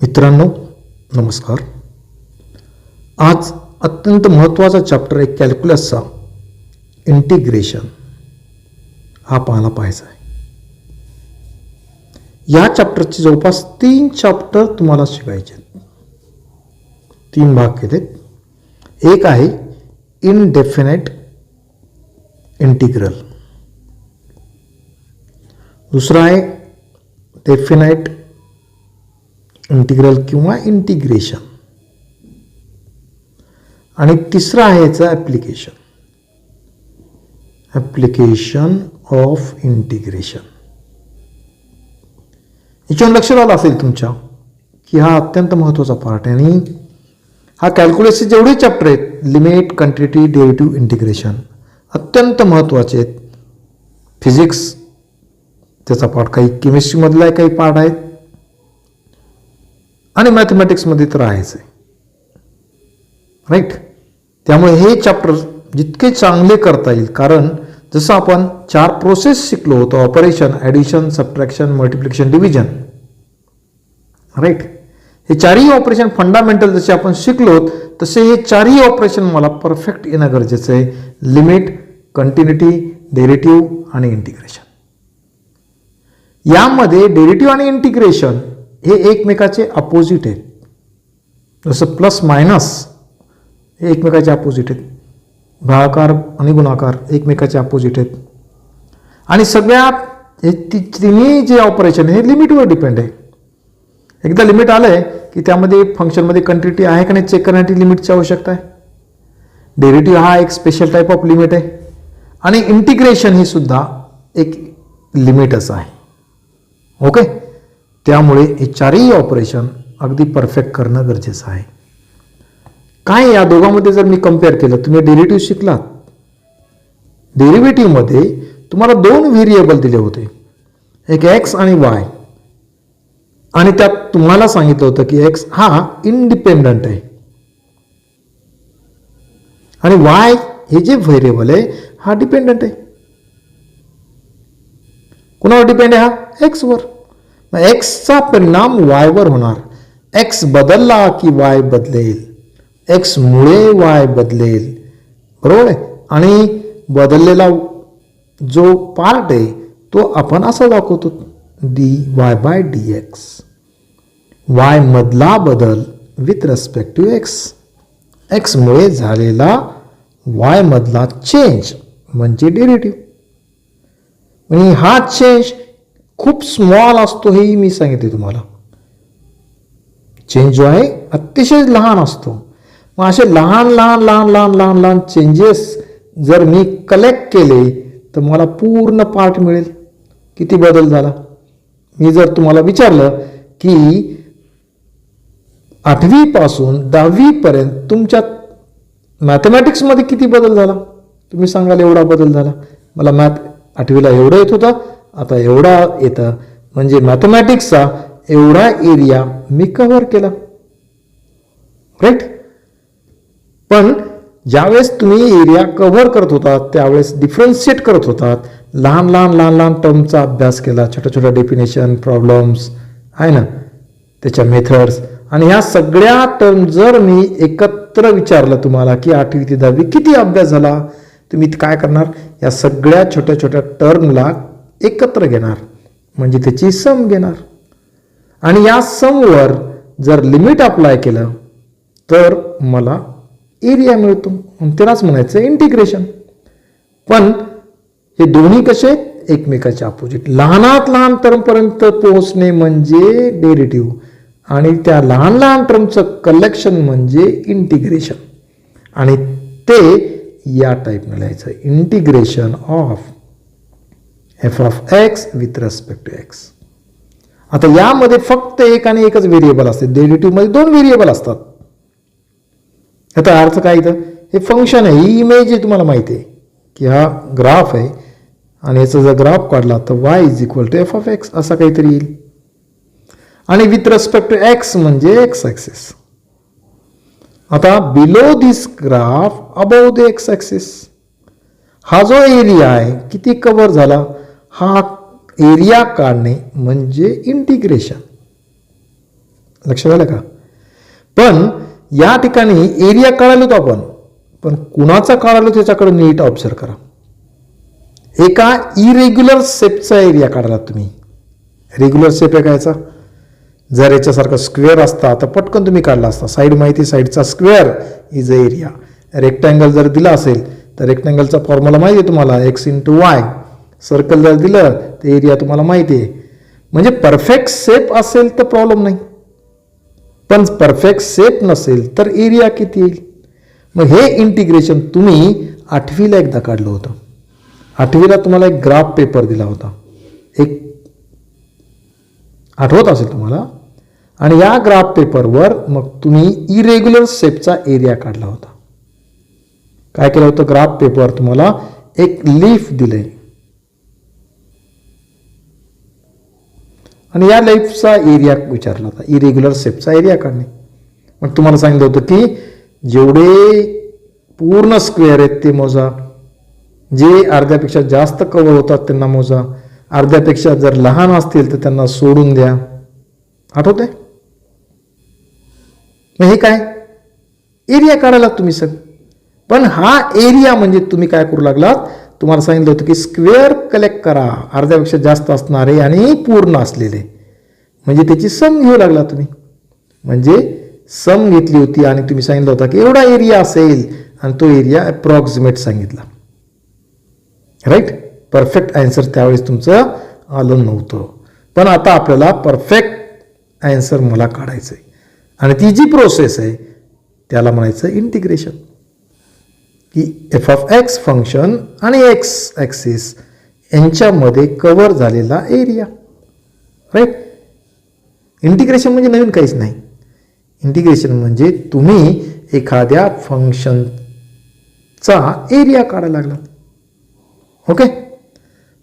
मित्रांनो नमस्कार. आज अत्यंत महत्त्वाचा चॅप्टर आहे कॅल्क्युलसचा इंटिग्रेशन हा पाहायचा आहे. या चॅप्टरचे जवळपास 3 चॅप्टर तुम्हाला शिकायचे आहेत. 3 भाग केलेत. एक आहे इनडेफिनेट इंटिग्रल, दुसरा आहे डेफिनेट इंटिग्रल किंवा इंटिग्रेशन, आणि तिसरा आहे याचा ॲप्लिकेशन ऑफ इंटिग्रेशन. याच्यावर लक्षात आलं असेल तुमच्या की हा अत्यंत महत्त्वाचा पार्ट आहे. आणि हा कॅल्क्युलसचे जेवढे चॅप्टर आहेत, लिमिट, कंटिन्युटी, डेरिव्हेटिव्ह, इंटिग्रेशन, अत्यंत महत्त्वाचे आहेत. फिजिक्स त्याचा पार्ट, काही केमिस्ट्रीमधला काही पार्ट आहेत, आणि मॅथमॅटिक्समध्ये तर आहेच आहे, राईट. त्यामुळे हे चॅप्टर जितके चांगले करता येईल, कारण जसं आपण 4 प्रोसेस शिकलो होतो, operation, addition, subtraction, multiplication, division, right. हे 4ही ऑपरेशन फंडामेंटल जसे आपण शिकलो तसे हे 4ही ऑपरेशन मला परफेक्ट येणं गरजेचं आहे. लिमिट, कंटिन्युटी, डेरिव्हेटिव्ह आणि इंटिग्रेशन. यामध्ये डेरिव्हेटिव्ह आणि इंटिग्रेशन हे एकमेकाचे अपोजिट आहेत. जसं प्लस मायनस हे एकमेकाचे अपोजिट आहेत, भागाकार आणि गुणाकार एकमेकाचे अपोजिट आहेत, आणि सगळ्यात हे तिन्ही जे ऑपरेशन हे लिमिटवर डिपेंड आहे. एकदा लिमिट आलंय की त्यामध्ये फंक्शनमध्ये कंटिन्युटी आहे का नाही चेक करण्यासाठी लिमिटची आवश्यकता आहे. डेरिव्हेटिव्ह हा एक स्पेशल टाईप ऑफ लिमिट आहे, आणि इंटिग्रेशन ही सुद्धा एक लिमिटच आहे. ओके. त्यामुळे हे 4ही ऑपरेशन अगदी परफेक्ट करणं गरजेचं आहे. काय या दोघांमध्ये जर मी कम्पेअर केलं, तुम्ही डेरिव्हेटिव्ह शिकलात. डेरिव्हेटिव्हमध्ये तुम्हाला 2 व्हेरिएबल दिले होते, एक एक्स आणि वाय, आणि त्यात तुम्हाला सांगितलं होतं की एक्स हा इंडिपेंडंट आहे आणि वाय हे जे व्हेरिएबल आहे हा डिपेंडंट आहे. कुणावर डिपेंड आहे? हा एक्सवर. मग एक्सचा परिणाम वायवर होणार. एक्स बदलला की वाय बदलेल, एक्स मुळे वाय बदलेल, बरोबर आहे. आणि बदललेला जो पार्ट आहे तो आपण असा दाखवतो dy बाय dx. वाय मधला बदल with respect to x, x मुळे झालेला वाय मधला चेंज म्हणजे डेरिव्हेटिव्ह. आणि हा चेंज खूप स्मॉल असतो हेही मी सांगितले तुम्हाला. चेंज जो आहे अतिशय लहान असतो. मग असे लहान लहान लहान लहान लहान लहान चेंजेस जर मी कलेक्ट केले तर मला पूर्ण पार्ट मिळेल. किती बदल झाला? मी जर तुम्हाला विचारलं की 8वी पासून 10वी पर्यंत तुमच्या मॅथमॅटिक्समध्ये किती बदल झाला, तुम्ही सांगाल एवढा बदल झाला. मला मॅथ 8वीला एवढं येत होता, आता एवढा येतं, म्हणजे मॅथमॅटिक्सचा एवढा एरिया मी कव्हर केला, राईट. पण ज्यावेळेस तुम्ही एरिया कव्हर करत होतात त्यावेळेस डिफरन्शिएट करत होतात, लहान लहान लहान लहान टर्मचा अभ्यास केला, छोट्या छोट्या डेफिनेशन, प्रॉब्लेम्स आहे ना, त्याच्या मेथड्स, आणि ह्या सगळ्या टर्म जर मी एकत्र विचारलं तुम्हाला की 8वी ते 10वी किती अभ्यास झाला, तुम्ही काय करणार? या सगळ्या छोट्या छोट्या टर्मला एकत्र घेणार, म्हणजे त्याची सम घेणार, आणि या समवर जर लिमिट अप्लाय केलं तर मला एरिया मिळतो. त्यालाच म्हणायचं इंटिग्रेशन. पण हे दोन्ही कसे एकमेकाचे अपोजिट. लहानात लहान टर्मपर्यंत पोहोचणे म्हणजे डेरिव्हेटिव्ह, आणि त्या लहान लहान टर्मचं कलेक्शन म्हणजे इंटिग्रेशन, आणि ते या टाईपनं लिहायचं, integration of f of x with respect to x. आता यामध्ये फक्त एक आणि एकच व्हेरिएबल असते. डेरिव्हेटिव्हमध्ये 2 व्हेरिएबल असतात. याचा अर्थ काय? इथं हे फंक्शन आहे, ही इमेज आहे, तुम्हाला माहिती आहे की हा ग्राफ आहे, आणि याचा जर ग्राफ काढला तर y is equal to f of x असा काहीतरी येईल, आणि विथ रेस्पेक्ट टू एक्स म्हणजे एक्स ॲक्सिस. आता below this graph above the x axis हा जो एरिया आहे किती कव्हर झाला, हा एरिया काढणे म्हणजे इंटिग्रेशन. लक्षात आलं का? पण या ठिकाणी एरिया काढायला होतो आपण, पण कुणाचा काढायला त्याच्याकडे नीट ऑब्झर्व करा. एका इरेग्युलर शेपचा एरिया काढायला तुम्ही. रेग्युलर शेप आहे कायचा? जर याच्यासारखा स्क्वेअर असता तर पटकन तुम्ही काढला असता. साईड माहिती, साईडचा square is a area. Rectangle जर दिला असेल तर रेक्टँगलचा फॉर्म्युला माहिती आहे तुम्हाला, एक्स इंटू वाय. सर्कल जर दिलं तर एरिया तुम्हाला माहिती आहे. म्हणजे परफेक्ट शेप असेल तर प्रॉब्लेम नाही, पण परफेक्ट शेप नसेल तर एरिया किती येईल? मग हे इंटिग्रेशन तुम्ही 8वीला एकदा काढलं होतं. 8वीला तुम्हाला एक ग्राफ पेपर दिला होता, एक आठवत असेल तुम्हाला. आणि या ग्राफ पेपरवर मग तुम्ही इरेग्युलर शेपचा एरिया काढला होता. काय केलं होतं? ग्राफ पेपर तुम्हाला एक लीफ दिले आणि या लीफचा एरिया विचारला होता, इरेग्युलर शेपचा एरिया काढणे. मग तुम्हाला सांगितलं होतं की जेवढे पूर्ण स्क्वेअर आहेत ते मोजा, जे अर्ध्यापेक्षा जास्त कव्हर होतात त्यांना मोजा, अर्ध्यापेक्षा जर लहान असतील तर त्यांना सोडून द्या. आठवतंय? मग हे काय एरिया काढायला तुम्ही सग. पण हा एरिया म्हणजे तुम्ही काय करू लागलात? तुम्हाला सांगितलं होतं की स्क्वेअर कलेक्ट करा, अर्ध्यापेक्षा जास्त असणारे आणि पूर्ण असलेले, म्हणजे त्याची सम घेऊ लागला तुम्ही. म्हणजे सम घेतली होती आणि तुम्ही सांगितलं होता की एवढा एरिया असेल आणि तो एरिया अप्रॉक्सिमेट सांगितला. राईट? परफेक्ट आन्सर त्यावेळेस तुमचं आलं नव्हतं. पण आता आपल्याला परफेक्ट आन्सर मला काढायचं आहे आणि ती जी प्रोसेस आहे त्याला म्हणायचं इंटिग्रेशन. की एफ ऑफ एक्स फंक्शन आणि एक्स ॲक्सिस यांच्यामध्ये कव्हर झालेला एरिया. राईट? इंटिग्रेशन म्हणजे नवीन काहीच नाही. इंटिग्रेशन म्हणजे तुम्ही एखाद्या फंक्शनचा एरिया काढायला लागला. ओके?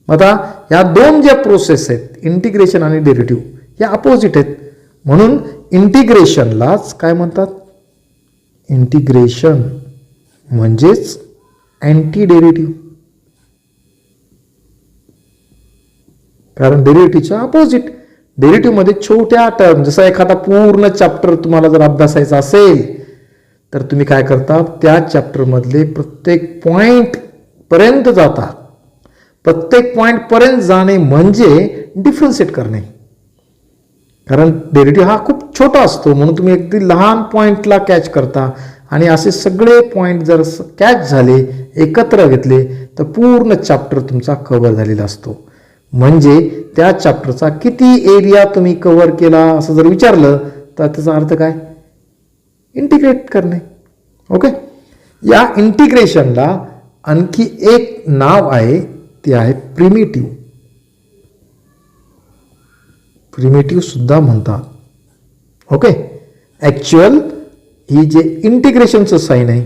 आता या दोन ज्या प्रोसेस आहेत, इंटिग्रेशन आणि डेरिव्हेटिव्ह, या अपोजिट आहेत. म्हणून इंटिग्रेशनलाच काय म्हणतात? इंटिग्रेशन म्हणजेच अँटी डेरिव्हेटिव्ह. कारण डेरिव्हेटिव्हच्या अपोजिट. डेरिव्हेटिव्हमध्ये छोट्या टर्म, जसा एखादा पूर्ण चॅप्टर तुम्हाला जर अभ्यासायचा असेल तर तुम्ही काय करता? त्या चॅप्टरमधले प्रत्येक पॉइंट पर्यंत जाता. प्रत्येक पॉइंट पर्यंत जाणे म्हणजे डिफरन्शिएट करणे. कारण डेरिव्हेटिव्ह हा खूप छोटा असतो म्हणून तुम्ही अगदी लहान पॉइंटला कॅच करता आणि असे सगळे पॉइंट जर कॅच झाले, एकत्र घेतले तर पूर्ण चॅप्टर तुमचा कव्हर झालेला असतो. म्हणजे त्या चॅप्टरचा किती एरिया तुम्ही कव्हर केला असं जर विचारलं तर त्याचा अर्थ काय? इंटिग्रेट करणे. ओके? या इंटिग्रेशनला आणखी एक नाव आहे, ते आहे प्रिमिटिव्ह. प्रिमिटिव्ह सुद्धा म्हणतात. ओके? ॲक्च्युअल ही जे इंटिग्रेशनचं साईन आहे,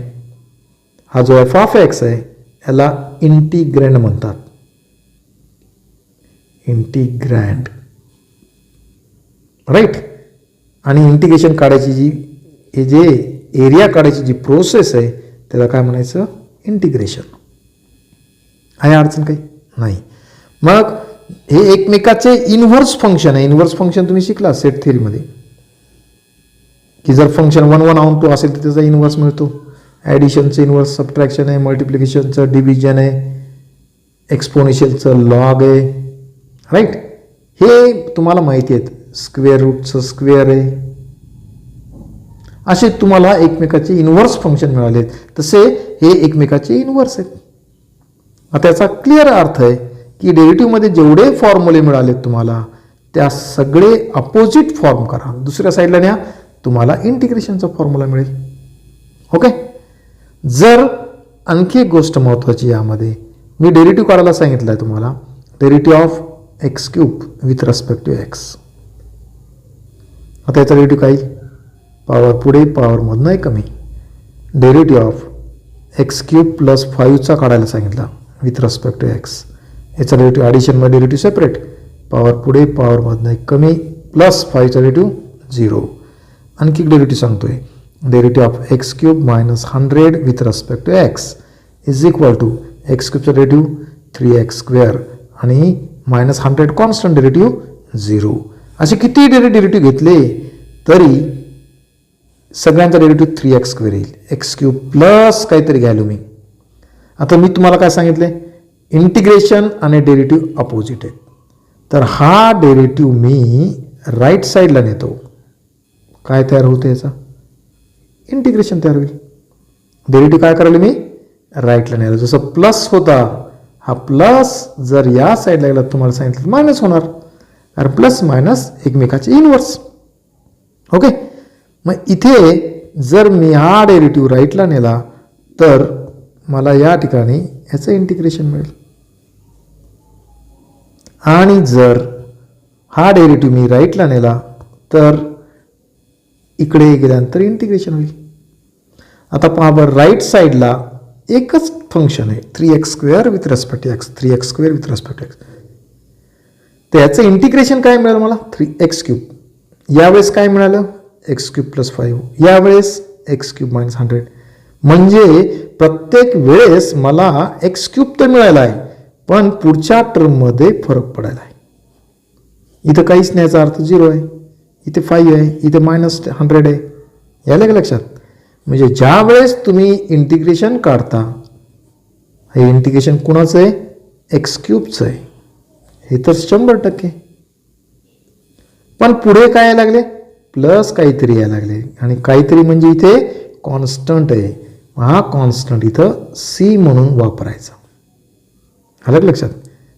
हा जो एफ ऑफ एक्स आहे याला इंटिग्रँड म्हणतात. इंटिग्रँड. राईट? आणि इंटिग्रेशन काढायची जी हे जे एरिया काढायची जी प्रोसेस आहे त्याला काय म्हणायचं? इंटिग्रेशन. आहे अडचण काही? नाही. मग हे एकमेकाचे इनव्हर्स फंक्शन आहे. इनव्हर्स फंक्शन तुम्ही शिकला सेट थिअरीमध्ये, की जर फंक्शन 1 1 ऑन 2 असेल तर त्याचा इनव्हर्स मिळतो. ॲडिशनचं इनव्हर्स सबट्रॅक्शन आहे, मल्टिप्लिकेशनचं डिव्हिजन आहे, एक्सपोनेन्शियलचं लॉग आहे. राईट? हे तुम्हाला माहिती आहेत. स्क्वेअर रूटचं स्क्वेअर आहे. असे तुम्हाला एकमेकाचे इनव्हर्स फंक्शन मिळालेत, तसे हे एकमेकाचे इनव्हर्स आहेत. आता याचा क्लिअर अर्थ आहे की डेरिव्हेटिव्हमध्ये जेवढे फॉर्म्युले मिळालेत तुम्हाला त्या सगळे अपोजिट फॉर्म करा, दुसऱ्या साईडला न्या, तुम्हाला इंटिग्रेशनचा फॉर्म्युला मिळेल. ओके? जर आणखी एक गोष्ट महत्त्वाची यामध्ये, मी डेरिव्हेटिव्ह काढायला सांगितलं आहे तुम्हाला. Derivative of x cube with respect to x. आता याचा डेरिव्हेटिव्ह काय? पॉवर पुढे पॉवरमधनं आहे कमी. Derivative of x cube plus 5चा काढायला सांगितला विथ रेस्पेक्ट टू एक्स. याचा डेरिव्हेटिव्ह ॲडिशनमध्ये डेरिव्हेटिव्ह सेपरेट, पॉवर पुढे पॉवरमधनं एक कमी, प्लस 5चा डेरिव्हेटिव्ह 0. आणखी एक डेरिव्हेटिव्ह सांगतोय. Derivative of x cube minus 100 with respect to x is equal to x क्यूबचा डेरिव्हेटिव्ह 3x स्क्वेअर आणि मायनस 100 कॉन्स्टंट डेरिव्हेटिव्ह 0. असे किती डेरिव्हेटिव्ह घेतले तरी सगळ्यांचा डेरिव्हेटिव्ह 3x² येईल. x³ प्लस काहीतरी घ्यायलो मी. आता मी तुम्हाला काय सांगितले, इंटिग्रेशन आणि डेरिव्हेटिव्ह अपोजिट आहेत. तर हा डेरिव्हेटिव्ह मी राईट साईडला नेतो. काय तयार होते याचा, इंटिग्रेशन तयार होईल. डेरिव्हेटिव्ह काय करायला मी राईटला नेलं. जसं प्लस होता, हा प्लस जर या साईडला गेला तुम्हाला सांगितलं मायनस होणार, कारण प्लस मायनस एकमेकाचे इनवर्स. ओके, मग इथे जर मी हा डेरिव्हेटिव्ह राईटला नेला तर मला या ठिकाणी याचं इंटिग्रेशन मिळेल. आणि जर हा डेरिव्हेटिव्ह मी राईटला नेला तर इकडे गेल्यानंतर इंटिग्रेशन होईल. आता पहा बरं, राईट साईडला एकच फंक्शन आहे 3x² with respect to x, 3x² with respect to x. तर याचं इंटिग्रेशन काय मिळालं मला, 3x³. यावेळेस काय मिळालं, x³ + 5. यावेळेस x³ - 100. म्हणजे प्रत्येक वेळेस मला x³ तर मिळाला आहे, पण पुढच्या टर्ममध्ये फरक पडायला आहे. इथं काहीच नाही, याचा अर्थ 0 आहे. इथे 5 आहे, इथे -100 आहे. यायला का लक्षात. म्हणजे ज्या वेळेस तुम्ही इंटिग्रेशन काढता, हे इंटिग्रेशन कुणाचं आहे, x³ आहे. हे तर 100%. पण पुढे काय यायला लागले, प्लस काहीतरी यायला लागले. आणि काहीतरी म्हणजे इथे कॉन्स्टंट आहे. हा कॉन्स्टंट इथं c म्हणून वापरायचा. आलं का लक्षात.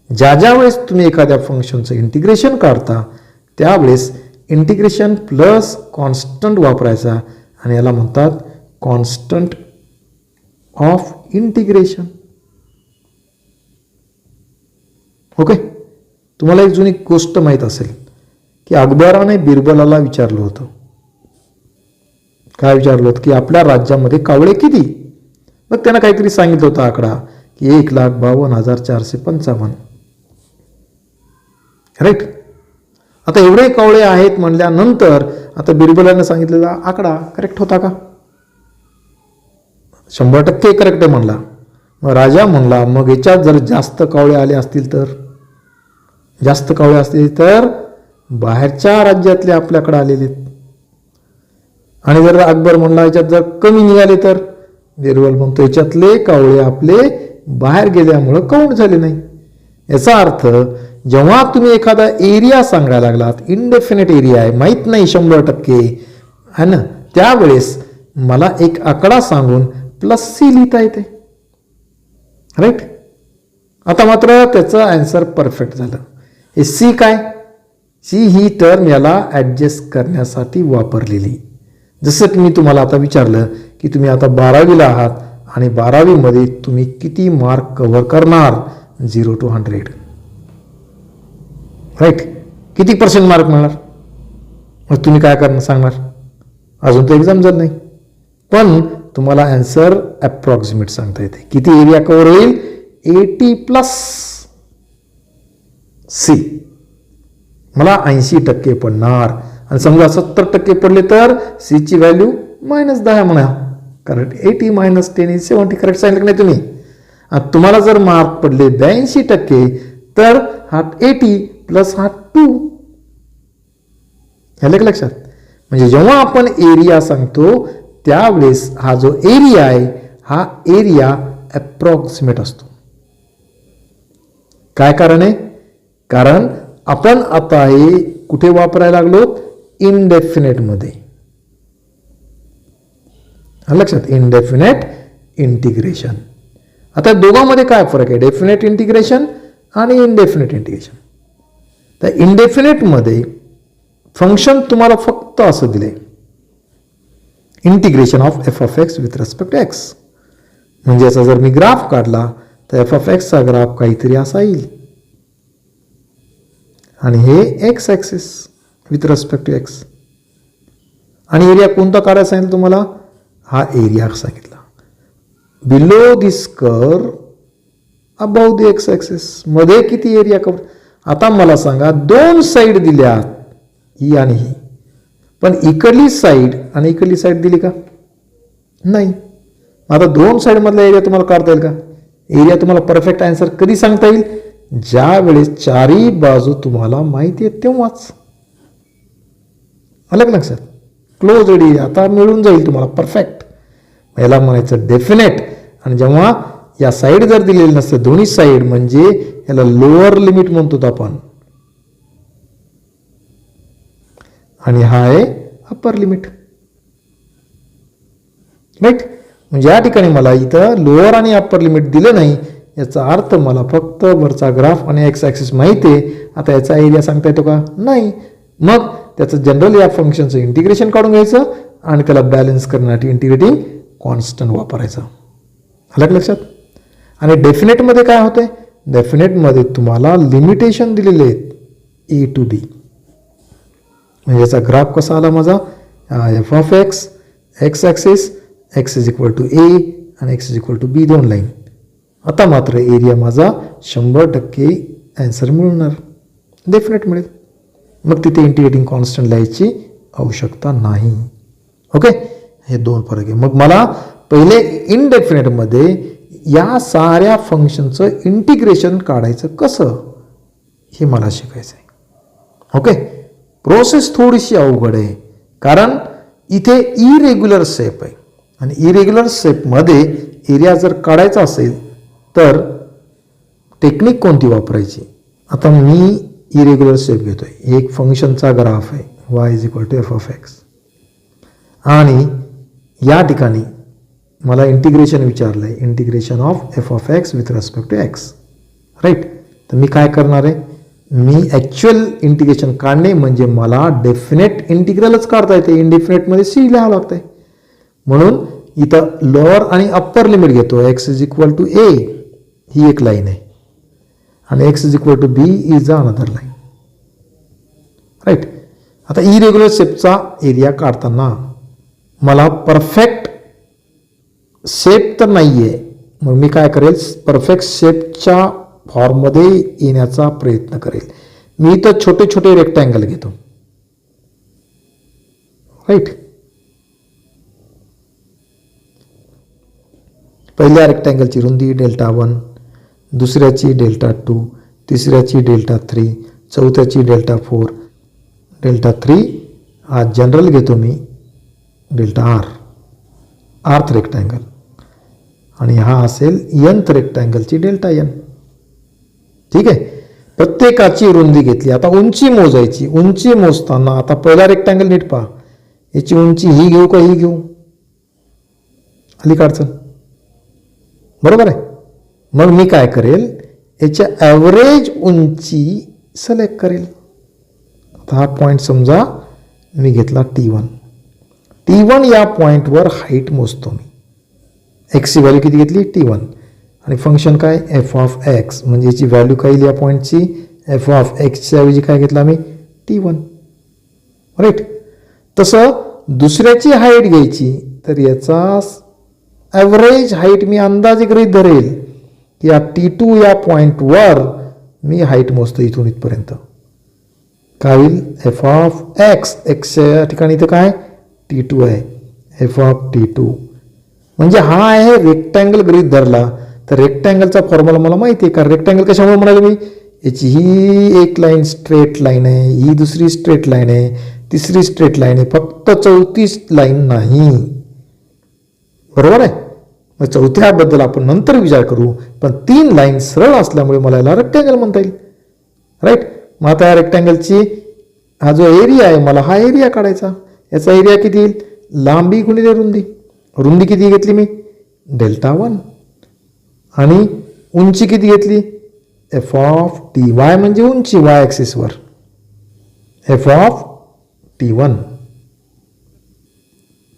ज्या ज्या वेळेस तुम्ही एखाद्या फंक्शनचं इंटिग्रेशन काढता त्यावेळेस इंटिग्रेशन प्लस कॉन्स्टंट वापरायचा, आणि याला म्हणतात कॉन्स्टंट ऑफ इंटिग्रेशन. ओके, तुम्हाला एक जुनी गोष्ट माहीत असेल की अकबराने बिरबलाला विचारलं होतं, काय विचारलं होतं, की आपल्या राज्यामध्ये कावळे किती. मग त्यानं काहीतरी सांगितलं होतं आकडा की 1,52,455. राईट. आता एवढे कावळे आहेत म्हणल्यानंतर आता बिरबलाने सांगितलेला आकडा करेक्ट होता का, 100% करेक्ट आहे म्हणला. मग राजा म्हणला मग याच्यात जर जास्त कावळे आले असतील तर, जास्त कावळे असतील तर बाहेरच्या राज्यातले आपल्याकडे आलेले. आणि जर अकबर म्हणला याच्यात जर कमी निघाले तर, बिरबल म्हणतो याच्यातले कावळे आपले बाहेर गेल्यामुळं काउंट झाले नाही. याचा अर्थ जेव्हा तुम्ही एखादा एरिया सांगायला लागलात, इनडेफिनेट एरिया आहे, माहीत नाही 100% आहे ना, त्यावेळेस मला एक आकडा सांगून +c लिहिता येते. राईट. आता मात्र त्याचं आन्सर परफेक्ट झालं. हे c काय, c ही टर्म याला ॲडजस्ट करण्यासाठी वापरलेली. जसं की मी तुम्हाला आता विचारलं की तुम्ही आता 12वीला आहात आणि 12वीमध्ये तुम्ही किती मार्क कव्हर करणार, 0 to 100. राईट. किती % मार्क मिळणार. मग तुम्ही काय करणार सांगणार, अजून तर एक्झाम झालं नाही, पण तुम्हाला आन्सर अप्रॉक्सिमेट सांगता येते. किती एरिया कव्हर होईल, 80 + c. मला 80% पडणार. आणि समजा 70% पडले तर c ची व्हॅल्यू -10 म्हणा, कारण 80 - 10 is 70. करेक्ट सांगितलं नाही तुम्ही. तुम्हाला जर मार्क पडले 82% तर हा 80 + हा 2. ह्याला का लक्षात. म्हणजे जेव्हा आपण एरिया सांगतो त्यावेळेस हा जो एरिया आहे हा एरिया अप्रॉक्सिमेट असतो. काय कारण आहे, कारण आपण आता हे कुठे वापरायला लागलो, इनडेफिनेट मध्ये. लक्षात, इनडेफिनेट इंटिग्रेशन. आता दोघांमध्ये काय फरक आहे, डेफिनेट इंटिग्रेशन आणि इनडेफिनेट इंटिग्रेशन. तर इनडेफिनेट मध्ये फंक्शन तुम्हाला फक्त असं दिले, integration of f(x) with respect to x. म्हणजे याचा जर मी ग्राफ काढला तर f(x) चा ग्राफ काहीतरी असा येईल, आणि हे x axis with respect to x. आणि एरिया कोणता काढायला सांगितलं तुम्हाला, हा एरिया सांगितला. Below this curve above the x axis. मध्ये किती एरिया कव्हर. आता मला सांगा, दोन साईड दिल्यात, ही आणि ही, पण इकडली साईड आणि इकडली साईड दिली का, नाही. आता दोन साईड मधला एरिया तुम्हाला काढता येईल का. एरिया तुम्हाला परफेक्ट आन्सर कधी सांगता येईल, ज्या वेळेस चारही बाजू तुम्हाला माहिती आहे तेव्हाच. आलं का लक्षात. क्लोज एरिया आता मिळून जाईल तुम्हाला परफेक्ट. याला म्हणायचं डेफिनेट. आणि जेव्हा या साईड जर दिलेली नसते दोन्ही साईड म्हणजे याला लोअर लिमिट म्हणतो आपण आणि हा आहे अप्पर लिमिट. राईट. म्हणजे या ठिकाणी मला इथं लोअर आणि अप्पर लिमिट दिले नाही याचा अर्थ मला फक्त वरचा ग्राफ आणि एक्स ॲक्सिस माहिती आहे. आता याचा एरिया सांगता येतो का? नाही. मग त्याचं जनरल या फंक्शनचं इंटिग्रेशन काढून घ्यायचं आणि त्याला बॅलन्स करण्यासाठी इंटिग्रेटिंग कॉन्स्टंट वापरायचं. आलं का लक्षात? आणि डेफिनेटमध्ये काय होते? डेफिनेटमध्ये तुम्हाला लिमिटेशन दिलेले आहेत ए टू बी. म्हणजे याचा ग्राफ कसा आला माझा? F of x, x axis, x is equal to a आणि x is equal to b दोन लाईन. आता मात्र एरिया माझा 100% ॲन्सर मिळणार, डेफिनेट मिळेल. मग तिथे इंटिग्रेटिंग कॉन्स्टंट लिहायची आवश्यकता नाही. ओके. हे दोन फरक आहे. मग मला पहिले इनडेफिनेटमध्ये या साऱ्या फंक्शनचं इंटिग्रेशन काढायचं कसं हे मला शिकायचं आहे. ओके. प्रोसेस थोडीशी अवघड आहे कारण इथे इरेग्युलर शेप आहे आणि इरेग्युलर शेपमध्ये एरिया जर काढायचा असेल तर टेक्निक कोणती वापरायची? आता मी इरेग्युलर शेप घेतोय. एक फंक्शनचा ग्राफ आहे y is equal to f of x आणि या ठिकाणी मला इंटिग्रेशन विचारलं आहे, integration of f of x with respect to x. Right. तर मी काय करणार आहे? मी ॲक्च्युअल इंटिग्रेशन काढणे म्हणजे मला डेफिनेट इंटिग्रलच काढता येते. इंडेफिनेटमध्ये सी लिहावं लागतं आहे. म्हणून इथं लोअर आणि अप्पर लिमिट घेतो. X is equal to a ही एक लाईन आहे आणि x is equal to b is a another line. Right. आता इरेग्युलर शेपचा एरिया काढताना मला परफेक्ट शेप तर नाही आहे. मग मी काय करेल? परफेक्ट शेपच्या फॉर्ममध्ये येण्याचा प्रयत्न करेल. मी इथं छोटे छोटे रेक्टँगल घेतो. राईट. पहिल्या रेक्टँगलची रुंदी Δ1, दुसऱ्याची Δ2, तिसऱ्याची Δ3, चौथ्याची Δ4, Δ3 हा जनरल घेतो मी Δr, आर्थ रेक्टँगल आणि हा असेल nth रेक्टँगलची Δn. ठीक आहे. प्रत्येकाची रुंदी घेतली. आता उंची मोजायची. उंची मोजताना आता पहिला रेक्टँगल नीट पहा. याची उंची ही घेऊ का ही घेऊ? अलीकडचं बरोबर आहे. मग मी काय करेल? याच्या ॲव्हरेज उंची सिलेक्ट करेल. आता हा पॉईंट समजा मी घेतला T1. T1 या पॉईंटवर हाईट मोजतो मी. एक्सची व्हॅल्यू किती घेतली? T1 आणि फंक्शन काय? F of x. म्हणजे याची व्हॅल्यू काय येईल या पॉईंटची? एफ ऑफ एक्सच्या ऐवजी काय घेतला मी? T1. राईट. तसं दुसऱ्याची हाईट घ्यायची तर याचा ॲव्हरेज हाईट मी अंदाजे गृहीत धरेल की या T2 या पॉईंटवर मी हाईट मोजतो इथून इथपर्यंत. काय होईल? F of x. एक्सच्या ठिकाणी इथं काय? T2 आहे. एफ ऑफ T2 म्हणजे हा आहे रेक्टँगल गृहीत धरला. तर रेक्टँगलचा फॉर्म्युला मला माहिती आहे. कारण रेक्टँगल कशामुळे म्हणाले मी? याची ही एक लाईन स्ट्रेट लाईन आहे, ही दुसरी स्ट्रेट लाईन आहे, तिसरी स्ट्रेट लाईन आहे, फक्त चौथी लाईन नाही. बरोबर आहे. मग चौथ्याबद्दल आपण नंतर विचार करू. पण 3 लाईन सरळ असल्यामुळे मला याला रेक्टँगल म्हणता येईल. राईट. मग आता या रेक्टँगलची हा जो एरिया आहे मला हा एरिया काढायचा. याचा एरिया किती येईल? लांबी गुणिले रुंदी. रुंदी किती घेतली मी? Δ1 आणि उंची किती घेतली? F of T. वाय म्हणजे उंची वाय ॲक्सिसवर. F of T1.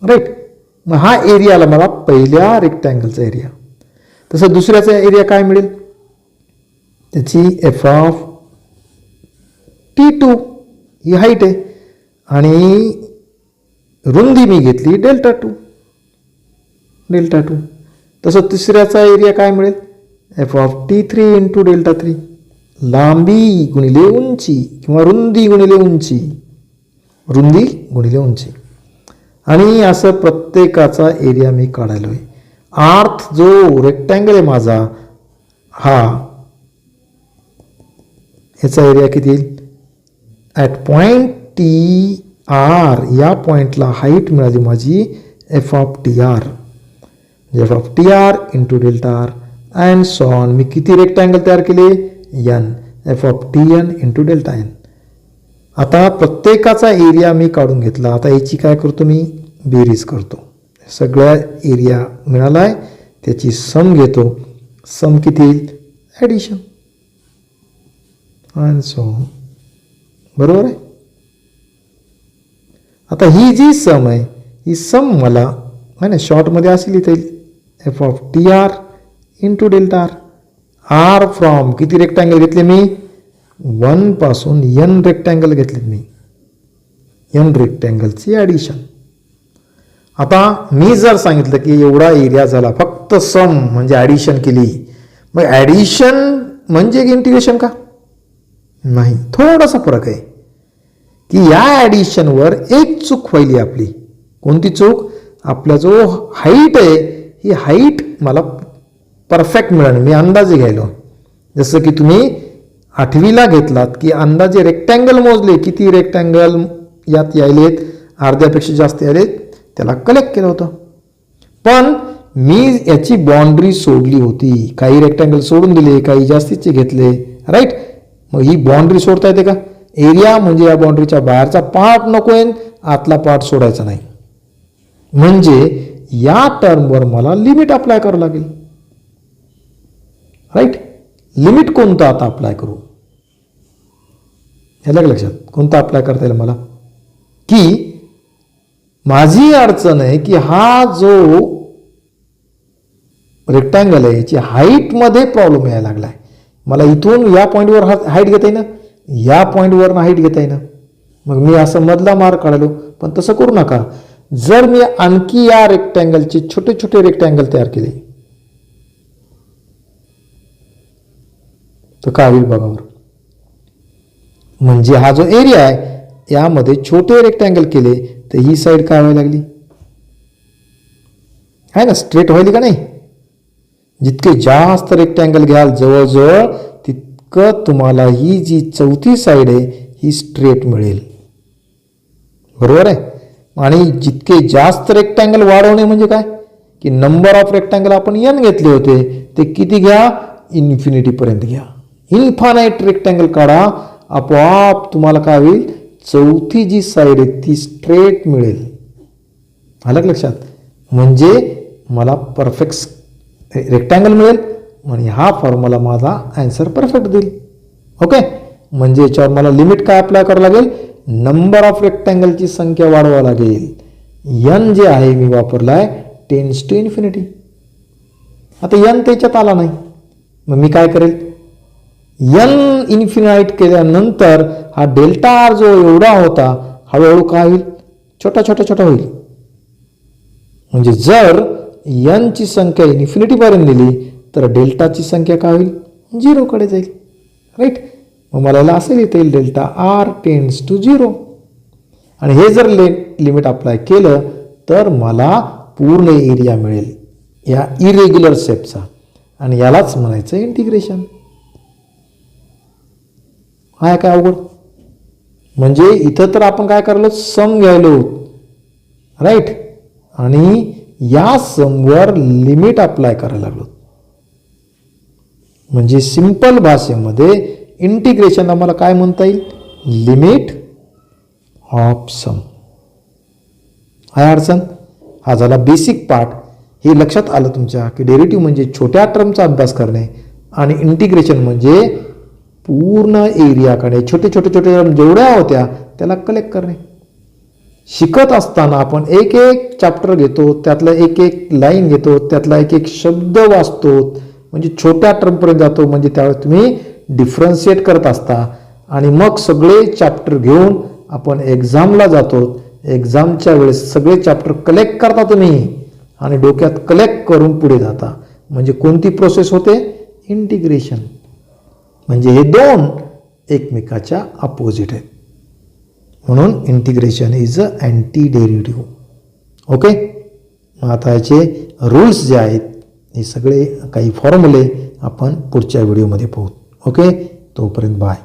राईट. मग हा एरिया आला मला पहिल्या रेक्टँगलचा एरिया. तसं दुसऱ्याचा एरिया काय मिळेल? त्याची F of T2 he height आहे आणि रुंदी मी घेतली Δ2. तसं तिसऱ्याचा एरिया काय मिळेल? F of T3 into Δ3. लांबी गुणिले उंची किंवा रुंदी गुणिले उंची. रुंदी गुणिले उंची. आणि असं प्रत्येकाचा एरिया मी काढायला आहे. आर्थ जो रेक्टँगल आहे माझा हा याचा एरिया किती येईल? ॲट पॉईंट T आर या पॉईंटला हाईट मिळाली माझी f of t r, f of t r into delta r and so on. मी किती रेक्टँगल तयार केले? N, f of t n into delta n. आता प्रत्येकाचा एरिया मी काढून घेतला. आता याची काय करतो मी? बेरीज करतो. सगळ्या एरिया मिळाला आहे त्याची सम घेतो. सम किती येईल? Addition and so on. बरोबर आहे. आता ही जी सम आहे ही सम मला आहे ना शॉर्टमध्ये असेल इथे f of t r into delta r. R from किती रेक्टँगल घेतले मी? 1 पासून एन रेक्टँगल घेतलेत मी. N रेक्टँगलची addition. आता मी जर सांगितलं की एवढा एरिया झाला, फक्त सम म्हणजे ॲडिशन केली, मग ॲडिशन म्हणजे इंटिग्रेशन का? नाही, थोडासा फरक आहे की या ॲडिशनवर एक चूक व्हायली आपली. कोणती चूक? आपला जो हाईट आहे ही हाईट मला परफेक्ट मिळाली. मी अंदाजे घ्यायलो. जसं की तुम्ही 8वीला घेतलात की अंदाजे रेक्टँगल मोजले, किती रेक्टँगल यात यायलेत, अर्ध्यापेक्षा जास्त यायलेत, त्याला कलेक्ट केलं होतं. पण मी याची बाउंड्री सोडली होती. काही रेक्टँगल सोडून दिले, काही जास्तीचे घेतले. राईट. मग ही बाउंड्री सोडता येते का? एरिया म्हणजे या बाउंड्रीच्या बाहेरचा पार्ट नको आहे, आतला पार्ट सोडायचा नाही. म्हणजे या टर्मवर मला लिमिट अप्लाय करावं लागेल. राईट. लिमिट कोणतं आता अप्लाय करू? ह्याला लक्षात कोणतं अप्लाय करता येईल मला? की माझी अडचण आहे की हा जो रेक्टँगल आहे याची हाईटमध्ये प्रॉब्लेम यायला लागला आहे. मला इथून या पॉईंटवर हाईट घेता येईना, या पॉईंटवरनं हाईट घेता येईना. मग मी असं मधला मार्क काढलो. पण तसं करू नका. जर मी आणखी या रेक्टँगलचे छोटे छोटे रेक्टँगल तयार केले तर काय होईल बघा बरं. म्हणजे हा जो एरिया आहे यामध्ये छोटे रेक्टँगल केले तर ही साईड काय व्हायला लागली आहे ना, स्ट्रेट व्हायली का नाही? जितके जास्त रेक्टँगल घ्याल जवळजवळ तितकं तुम्हाला ही जी चौथी साईड आहे ही स्ट्रेट मिळेल. बरोबर आहे. आणि जितके जास्त रेक्टँगल वाढवणे म्हणजे काय की नंबर ऑफ रेक्टँगल आपण एन घेतले होते ते किती घ्या? इन्फिनिटीपर्यंत घ्या. इन्फानाईट रेक्टँगल काढा, आपोआप तुम्हाला काय होईल? चौथी जी साईड आहे ती स्ट्रेट मिळेल. आलं का लक्षात? म्हणजे मला परफेक्ट रेक्टँगल मिळेल आणि हा फॉर्म्युला माझा आन्सर परफेक्ट देईल. ओके. म्हणजे याच्यावर मला लिमिट काय अप्लाय करावं लागेल? नंबर ऑफ रेक्टँगलची संख्या वाढवावं लागेल. एन जे आहे मी वापरलाय टेन्स टू इन्फिनिटी. आता एन त्याच्यात आला नाही, मग मी काय करेल? एन इन्फिनाईट केल्यानंतर हा डेल्टा आर जो एवढा होता हळूहळू काय होईल? छोटा छोटा छोटा होईल. म्हणजे जर एनची संख्या इन्फिनिटीपर्यंत दिली तर डेल्टाची संख्या काय होईल? 0 कडे जाईल. राईट. मग मला याला असं लिहिता येईल डेल्टा आर टेन्स टू 0. आणि हे जर लिमिट अप्लाय केलं तर मला पूर्ण एरिया मिळेल या इरेग्युलर शेपचा. आणि यालाच म्हणायचं इंटिग्रेशन. हा काय अवघड? म्हणजे इथं तर आपण काय करलो? सम घ्यायलो. राईट. आणि या समवर लिमिट अप्लाय करायला लागलो. म्हणजे सिंपल भाषेमध्ये इंटिग्रेशन आम्हाला काय म्हणता येईल? Limit of some. हा अडचण. हा झाला बेसिक पार्ट. हे लक्षात आलं तुमच्या की डेरिव्हेटिव्ह म्हणजे छोट्या टर्मचा अभ्यास करणे आणि इंटिग्रेशन म्हणजे पूर्ण एरियाकडे छोटे छोटे छोटे टर्म जेवढ्या होत्या त्याला कलेक्ट करणे. शिकत असताना आपण एक एक चॅप्टर घेतो, त्यातला एक एक लाईन घेतो, त्यातला एक एक शब्द वाचतो, म्हणजे छोट्या टर्मपर्यंत जातो. म्हणजे त्यावेळेस तुम्ही डिफरन्शिएट करत असता आणि मग सगळे चॅप्टर घेऊन आपण एक्झामला जातो. एक्झामच्या वेळेस सगळे चॅप्टर कलेक्ट करता तुम्ही आणि डोक्यात कलेक्ट करून पुढे जाता. म्हणजे कोणती प्रोसेस होते? इंटिग्रेशन. म्हणजे हे दोन एकमेकाच्या अपोजिट आहेत. म्हणून integration is a anti derivative. Okay. आता याचे रूल्स जे आहेत हे सगळे काही फॉर्म्युले आपण पुढच्या व्हिडिओमध्ये पाहू. ओके. तोपर्यंत बाय.